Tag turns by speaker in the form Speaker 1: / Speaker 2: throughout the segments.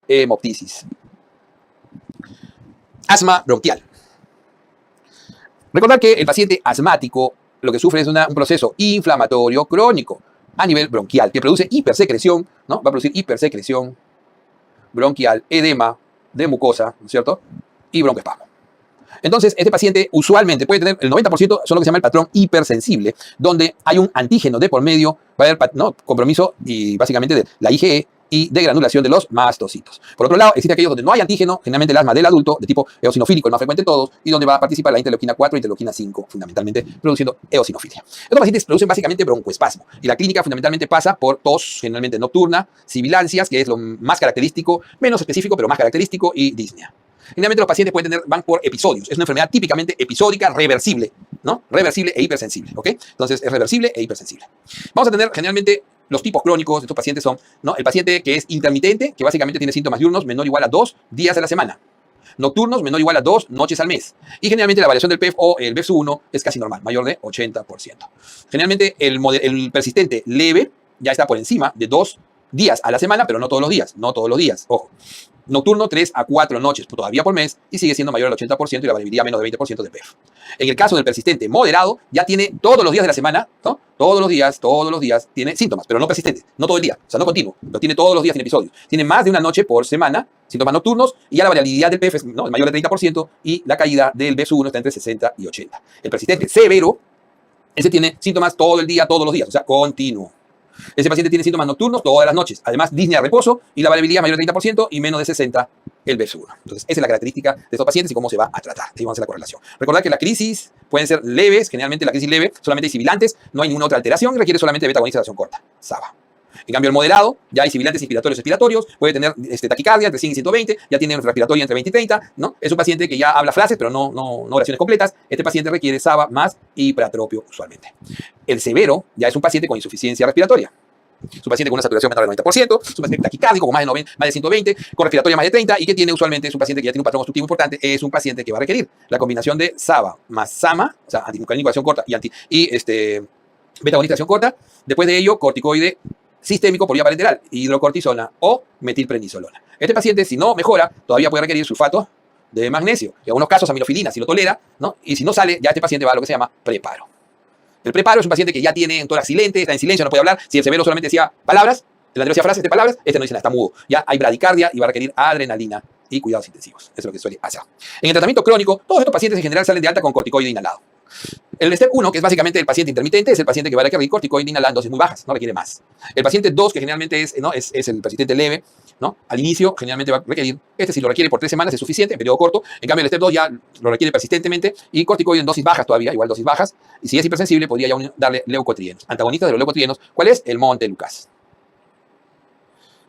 Speaker 1: hemoptisis. Asma bronquial. Recordar que el paciente asmático lo que sufre es un proceso inflamatorio crónico a nivel bronquial que produce hipersecreción, ¿no? Va a producir hipersecreción bronquial, edema de mucosa, ¿no es cierto? Y broncoespasmo. Entonces, este paciente usualmente puede tener el 90% son lo que se llama el patrón hipersensible, donde hay un antígeno de por medio, va a haber compromiso y básicamente de la IgE y de granulación de los mastocitos. Por otro lado, existe aquellos donde no hay antígeno, generalmente el asma del adulto, de tipo eosinofílico, el más frecuente de todos, y donde va a participar la interleuquina 4 y interleuquina 5, fundamentalmente produciendo eosinofilia. Estos pacientes producen básicamente broncoespasmo, y la clínica fundamentalmente pasa por tos, generalmente nocturna, sibilancias, que es lo más característico, menos específico, pero más característico, y disnea. Generalmente los pacientes van por episodios. Es una enfermedad típicamente episódica, reversible, ¿no? Reversible e hipersensible, ¿ok? Entonces es reversible e hipersensible. Vamos a tener generalmente los tipos crónicos de estos pacientes son, ¿no? El paciente que es intermitente, que básicamente tiene síntomas diurnos menor o igual a 2 días a la semana. Nocturnos menor o igual a 2 noches al mes. Y generalmente la variación del PEF o el BEF1 es casi normal, mayor de 80%. Generalmente el persistente leve ya está por encima de 2 días a la semana, pero no todos los días, ojo. Nocturno 3 a 4 noches todavía por mes y sigue siendo mayor al 80% y la variabilidad menos del 20% de PEF. En el caso del persistente moderado, ya tiene todos los días de la semana, ¿no? Todos los días tiene síntomas, pero no persistentes, no todo el día, o sea, no continuo, lo tiene todos los días en episodios. Tiene más de una noche por semana, síntomas nocturnos, y ya la variabilidad del PEF es, ¿no?, mayor del 30% y la caída del BEF1 está entre 60 y 80. El persistente severo, ese tiene síntomas todo el día, todos los días, o sea, continuo. Ese paciente tiene síntomas nocturnos todas las noches. Además, disnea, reposo y la variabilidad mayor del 30% y menos de 60 el BEF1. Entonces, esa es la característica de estos pacientes y cómo se va a tratar. Así vamos a hacer la correlación. Recordad que las crisis pueden ser leves. Generalmente la crisis leve solamente hay sibilantes. No hay ninguna otra alteración y requiere solamente beta-agonista de acción corta. SABA. En cambio, el moderado, ya hay sibilantes inspiratorios expiratorios, puede tener taquicardia entre 100 y 120, ya tiene respiratoria entre 20 y 30, ¿no? Es un paciente que ya habla frases, pero no oraciones completas. Este paciente requiere SABA más hiperatropio usualmente. El severo ya es un paciente con insuficiencia respiratoria. Es un paciente con una saturación menor del 90%, es un paciente taquicárdico con más de 120, con respiratoria más de 30 y que tiene usualmente, es un paciente que ya tiene un patrón obstructivo importante, es un paciente que va a requerir la combinación de SABA más SAMA, o sea, antimuscarínico de acción corta y beta-agonista de acción corta. Después de ello, corticoide sistémico por vía parenteral, hidrocortisona o metilprednisolona. Este paciente, si no mejora, todavía puede requerir sulfato de magnesio, en algunos casos aminofilina, si lo tolera, ¿no? Y si no sale, ya este paciente va a lo que se llama preparo. El preparo es un paciente que ya tiene un tórax silente, está en silencio, no puede hablar. Si el severo solamente decía palabras, el anterior decía frases de palabras, este no dice nada, está mudo. Ya hay bradicardia y va a requerir adrenalina y cuidados intensivos. Eso es lo que suele hacer. En el tratamiento crónico, todos estos pacientes en general salen de alta con corticoide inhalado. El step 1, que es básicamente el paciente intermitente, es el paciente que va a requerir corticoide inhalado en dosis muy bajas, no requiere más. El paciente 2, que generalmente es el persistente leve, ¿no? Al inicio generalmente va a requerir, si lo requiere por 3 semanas es suficiente, en periodo corto. En cambio el step 2 ya lo requiere persistentemente y corticoide en dosis bajas todavía, igual dosis bajas. Y si es hipersensible podría ya darle leucotrienos. Antagonistas de los leucotrienos, ¿cuál es? El montelukast,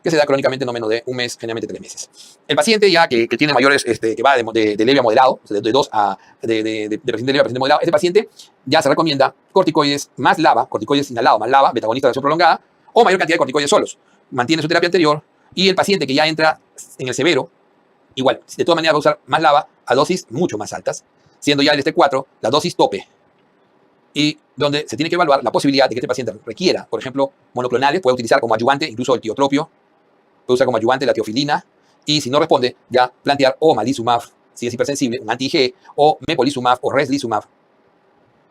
Speaker 1: que se da crónicamente no menos de un mes, generalmente 3 meses. El paciente ya que tiene mayores, que va de leve a moderado, o sea, de 2 a de paciente leve a paciente moderado, este paciente ya se recomienda corticoides más LABA, corticoides inhalado más LABA, beta-agonista de acción prolongada, o mayor cantidad de corticoides solos. Mantiene su terapia anterior y el paciente que ya entra en el severo, igual, de todas maneras va a usar más LABA a dosis mucho más altas, siendo ya el step 4 la dosis tope. Y donde se tiene que evaluar la posibilidad de que este paciente requiera, por ejemplo, monoclonales, puede utilizar como ayudante incluso el tiotropio, puede usar como ayudante la teofilina, y si no responde, ya plantear o omalizumab, si es hipersensible, un anti-IgE, o mepolizumab o reslizumab,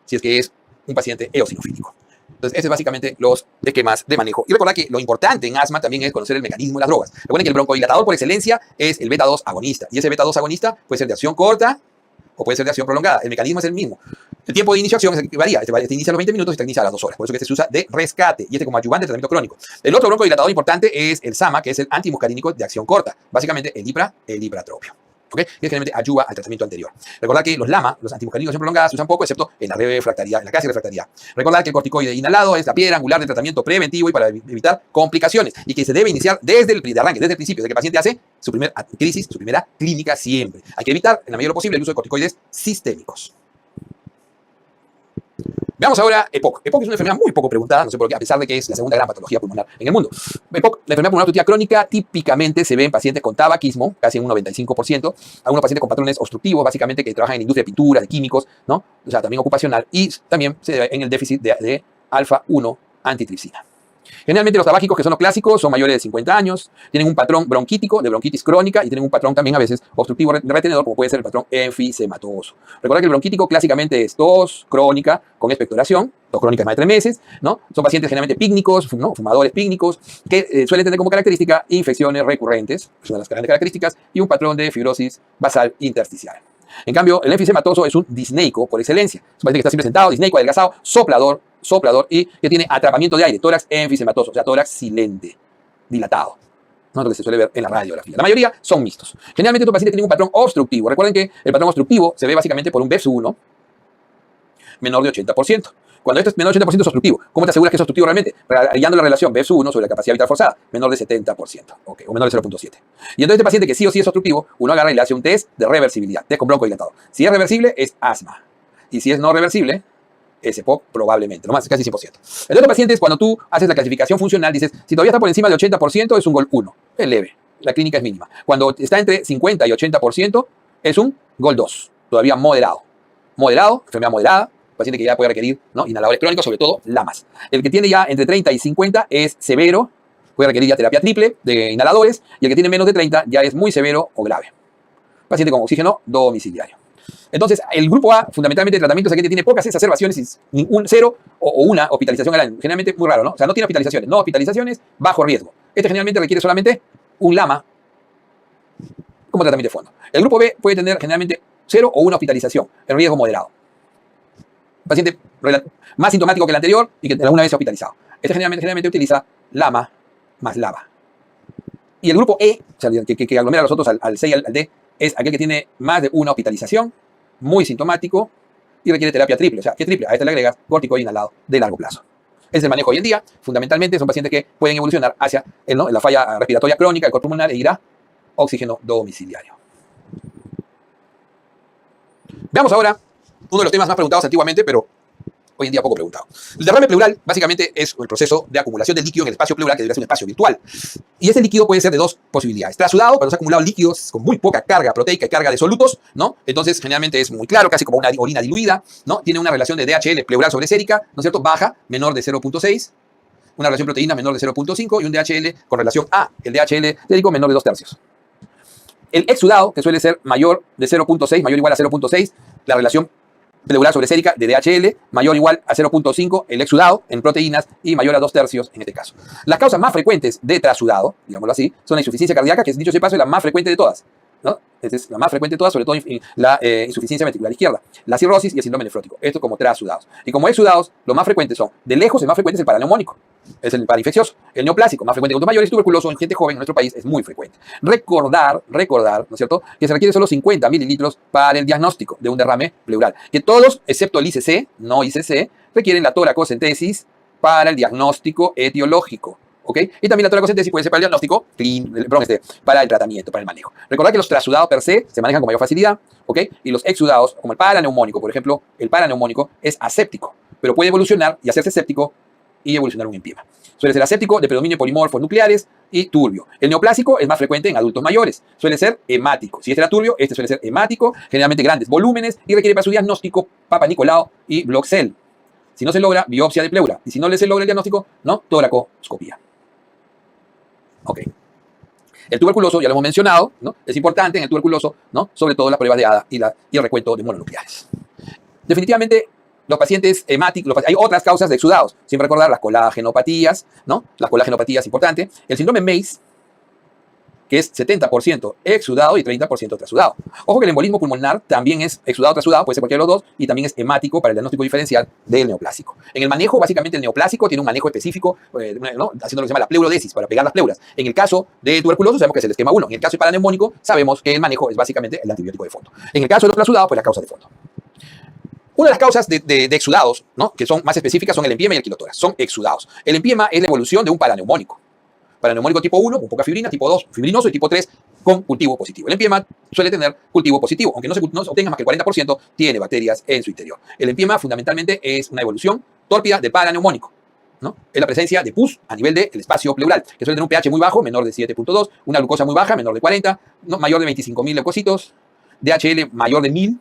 Speaker 1: si es que es un paciente eosinofílico. Entonces, ese es básicamente los esquemas de manejo. Y recordad que lo importante en asma también es conocer el mecanismo de las drogas. Recuerden que el broncodilatador por excelencia es el beta-2 agonista, y ese beta-2 agonista puede ser de acción corta o puede ser de acción prolongada. El mecanismo es el mismo. El tiempo de iniciación es el que varía. Este inicia a los 20 minutos y este inicia a las 2 horas. Por eso que este se usa de rescate y este como ayudante de tratamiento crónico. El otro broncodilatador importante es el SAMA, que es el antimuscarínico de acción corta. Básicamente el ipratropio. ¿Ok? Que generalmente ayuda al tratamiento anterior. Recordad que los LAMA, los antimuscarínicos de acción prolongada, se usan poco, excepto en la refractaria, en la casi refractaria. Recordad que el corticoide inhalado es la piedra angular del tratamiento preventivo y para evitar complicaciones. Y que se debe iniciar desde el principio, desde que el paciente hace su primera crisis, su primera clínica siempre. Hay que evitar, en la medida de lo posible, el uso de corticoides sistémicos. Veamos ahora EPOC. EPOC es una enfermedad muy poco preguntada, no sé por qué, a pesar de que es la segunda gran patología pulmonar en el mundo. EPOC, la enfermedad pulmonar obstructiva crónica, típicamente se ve en pacientes con tabaquismo, casi en un 95%, algunos pacientes con patrones obstructivos, básicamente que trabajan en industria de pintura, de químicos, ¿no? O sea, también ocupacional, y también se ve en el déficit de alfa-1 antitripsina. Generalmente los tabáquicos, que son los clásicos, son mayores de 50 años, tienen un patrón bronquítico, de bronquitis crónica, y tienen un patrón también a veces obstructivo retenedor, como puede ser el patrón enfisematoso. Recuerda que el bronquítico clásicamente es tos crónica con expectoración, tos crónica de más de 3 meses, ¿no? Son pacientes generalmente pícnicos, ¿no? Fumadores pícnicos, que suelen tener como característica infecciones recurrentes, que son las grandes características, y un patrón de fibrosis basal intersticial. En cambio, el enfisematoso es un disneico por excelencia. Es un paciente que está siempre sentado, disneico, adelgazado, soplador y que tiene atrapamiento de aire, tórax enfisematoso, o sea, tórax silente, dilatado, ¿no? Lo que se suele ver en la radiografía. La mayoría son mixtos. Generalmente estos pacientes tienen un patrón obstructivo. Recuerden que el patrón obstructivo se ve básicamente por un BEPS1 menor de 80%. Cuando esto es menor de 80% es obstructivo. ¿Cómo te aseguras que es obstructivo realmente? Hallando la relación BEPS1 sobre la capacidad vital forzada, menor de 70%, okay, o menor de 0.7. Y entonces este paciente que sí o sí es obstructivo, uno agarra y le hace un test de reversibilidad, test con broncodilatador. Si es reversible, es asma. Y si es no reversible, es EPOC probablemente, nomás casi 100%. Entonces los pacientes, cuando tú haces la clasificación funcional, dices, si todavía está por encima del 80%, es un GOL 1, es leve, la clínica es mínima. Cuando está entre 50 y 80%, es un GOL 2, todavía moderado. Moderado, enfermedad moderada, paciente que ya puede requerir, ¿no?, inhaladores crónicos, sobre todo LAMAS. El que tiene ya entre 30 y 50 es severo, puede requerir ya terapia triple de inhaladores, y el que tiene menos de 30 ya es muy severo o grave. Paciente con oxígeno domiciliario. Entonces, el grupo A, fundamentalmente, el tratamiento es aquel que tiene pocas exacerbaciones, cero o una hospitalización al año. Generalmente muy raro, ¿no? O sea, no tiene hospitalizaciones, no hospitalizaciones, bajo riesgo. Este generalmente requiere solamente un LAMA como tratamiento de fondo. El grupo B puede tener generalmente 0 o una hospitalización en riesgo moderado. Paciente más sintomático que el anterior y que alguna vez se ha hospitalizado. Este generalmente utiliza LAMA más LAVA. Y el grupo E, o sea, que aglomera a los otros al C y al D, es aquel que tiene más de una hospitalización, muy sintomático y requiere terapia triple. O sea, ¿qué triple? A este le agregas corticoide inhalado de largo plazo. Ese es el manejo hoy en día. Fundamentalmente son pacientes que pueden evolucionar hacia la falla respiratoria crónica del cuerpo pulmonar e irá oxígeno domiciliario. Veamos ahora uno de los temas más preguntados antiguamente, pero hoy en día poco preguntado. El derrame pleural básicamente es el proceso de acumulación de líquido en el espacio pleural, que debería ser un espacio virtual. Y ese líquido puede ser de dos posibilidades. Trasudado, cuando se ha acumulado líquidos con muy poca carga proteica y carga de solutos, ¿no? Entonces generalmente es muy claro, casi como una orina diluida, ¿no? Tiene una relación de DHL pleural sobre sérica, ¿no es cierto? Baja, menor de 0.6, una relación proteína menor de 0.5 y un DHL con relación a el DHL sérico menor de 2/3. El exudado, que suele ser mayor de 0.6, mayor o igual a 0.6, la relación pleural sobre sérica de DHL, mayor o igual a 0.5 el exudado en proteínas y mayor a 2/3 en este caso. Las causas más frecuentes de trasudado, digámoslo así, son la insuficiencia cardíaca, que dicho sea de paso es la más frecuente de todas, ¿no? Es la más frecuente de todas, sobre todo la insuficiencia ventricular izquierda, la cirrosis y el síndrome nefrótico. Esto como trasudados. Y como exudados, los más frecuentes son, de lejos, el más frecuente es el paraneumónico, es el parainfeccioso. El neoplásico, más frecuente en adultos mayores, tuberculoso en gente joven en nuestro país es muy frecuente. Recordar, ¿no es cierto?, que se requiere solo 50 mililitros para el diagnóstico de un derrame pleural. Que todos, excepto el ICC, no ICC, requieren la toracocentesis para el diagnóstico etiológico. ¿Ok? Y también la toracocentesis puede ser para el diagnóstico, para el tratamiento, para el manejo. Recordad que los trasudados per se se manejan con mayor facilidad, ¿ok? Y los exudados, como el paraneumónico, por ejemplo, el paraneumónico es aséptico, pero puede evolucionar y hacerse séptico y evolucionar un empiema. Suele ser aséptico, de predominio polimorfos nucleares y turbio. El neoplásico es más frecuente en adultos mayores. Suele ser hemático. Si este era turbio, este suele ser hemático, generalmente grandes volúmenes y requiere para su diagnóstico Papa Nicolau y Bloxel. Si no se logra, biopsia de pleura. Y si no se logra el diagnóstico, no, toracoscopía. Ok. El tuberculoso, ya lo hemos mencionado, ¿no? Es importante en el tuberculoso, ¿no?, sobre todo la prueba de ADA y el recuento de mononucleares. Definitivamente, los pacientes hemáticos, hay otras causas de exudados. Siempre recordar las colagenopatías, ¿no? Las colagenopatías, importante. El síndrome MACE, que es 70% exudado y 30% trasudado. Ojo que el embolismo pulmonar también es exudado, trasudado, puede ser cualquiera de los dos, y también es hemático para el diagnóstico diferencial del neoplásico. En el manejo, básicamente el neoplásico tiene un manejo específico, ¿no?, haciendo lo que se llama la pleurodesis, para pegar las pleuras. En el caso de tuberculoso sabemos que es el esquema 1. En el caso de paraneumónico sabemos que el manejo es básicamente el antibiótico de fondo. En el caso de los trasudados, pues la causa de fondo. Una de las causas de exudados, ¿no?, que son más específicas, son el empiema y el quilotórax. Son exudados. El empiema es la evolución de un paraneumónico. Paraneumónico tipo 1 con poca fibrina, tipo 2 fibrinoso y tipo 3 con cultivo positivo. El empiema suele tener cultivo positivo, aunque no se obtenga más que el 40%, tiene bacterias en su interior. El empiema fundamentalmente es una evolución tórpida del paraneumónico, ¿no? Es la presencia de pus a nivel del espacio pleural, que suele tener un pH muy bajo, menor de 7.2, una glucosa muy baja, menor de 40, ¿no?, mayor de 25.000 leucocitos, DHL mayor de 1000,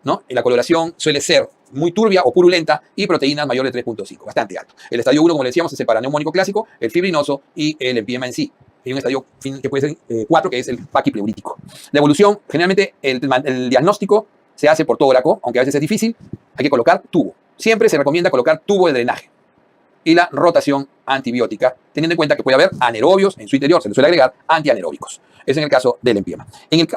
Speaker 1: ¿no? Y la coloración suele ser muy turbia o purulenta y proteínas mayores de 3.5, bastante alto. El estadio 1, como le decíamos, es el paraneumónico clásico, el fibrinoso y el empiema en sí. Hay un estadio que puede ser 4, que es el paquipleurítico. La evolución, generalmente el diagnóstico se hace por tóraco, aunque a veces es difícil, hay que colocar tubo. Siempre se recomienda colocar tubo de drenaje. Y la rotación antibiótica, teniendo en cuenta que puede haber anaerobios en su interior, se le suele agregar antianaeróbicos. Es en el caso del empiema.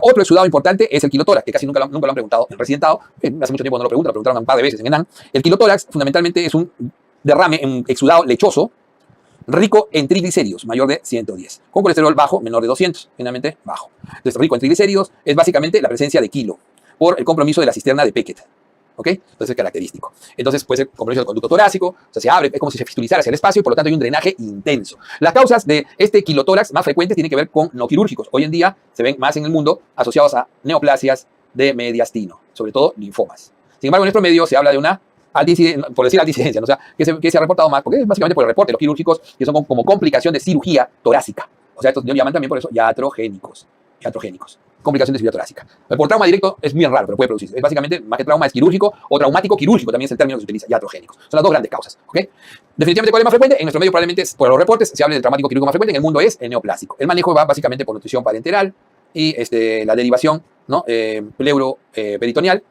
Speaker 1: Otro exudado importante es el quilotórax, que casi nunca lo han preguntado en residentado. Hace mucho tiempo no lo preguntan, lo preguntaron un par de veces en ENAN. El quilotórax fundamentalmente es un derrame, un exudado lechoso, rico en triglicéridos, mayor de 110, con colesterol bajo, menor de 200, generalmente bajo. Entonces, rico en triglicéridos es básicamente la presencia de quilo por el compromiso de la cisterna de Beckett. ¿Ok? Entonces es característico. Entonces puede ser compromiso del conducto torácico, o sea, se abre, es como si se fistulizara hacia el espacio y por lo tanto hay un drenaje intenso. Las causas de este quilotórax más frecuentes tienen que ver con no quirúrgicos. Hoy en día se ven más en el mundo asociados a neoplasias de mediastino, sobre todo linfomas. Sin embargo, en nuestro medio se habla de una por decir altincidencia, ¿no? O sea, que se ha reportado más, porque es básicamente por el reporte de los quirúrgicos que son como complicación de cirugía torácica. O sea, estos lo llaman también por eso iatrogénicos. Complicación de cirugía torácica. Por trauma directo es muy raro, pero puede producirse. Es básicamente, más que trauma, es quirúrgico o traumático quirúrgico, también es el término que se utiliza, iatrogénicos. Son las dos grandes causas. ¿Okay? Definitivamente, ¿cuál es más frecuente? En nuestro medio probablemente, por los reportes, se habla del traumático quirúrgico más frecuente, en el mundo es el neoplásico. El manejo va básicamente por nutrición parenteral y la derivación, ¿no? Pleuroperitoneal.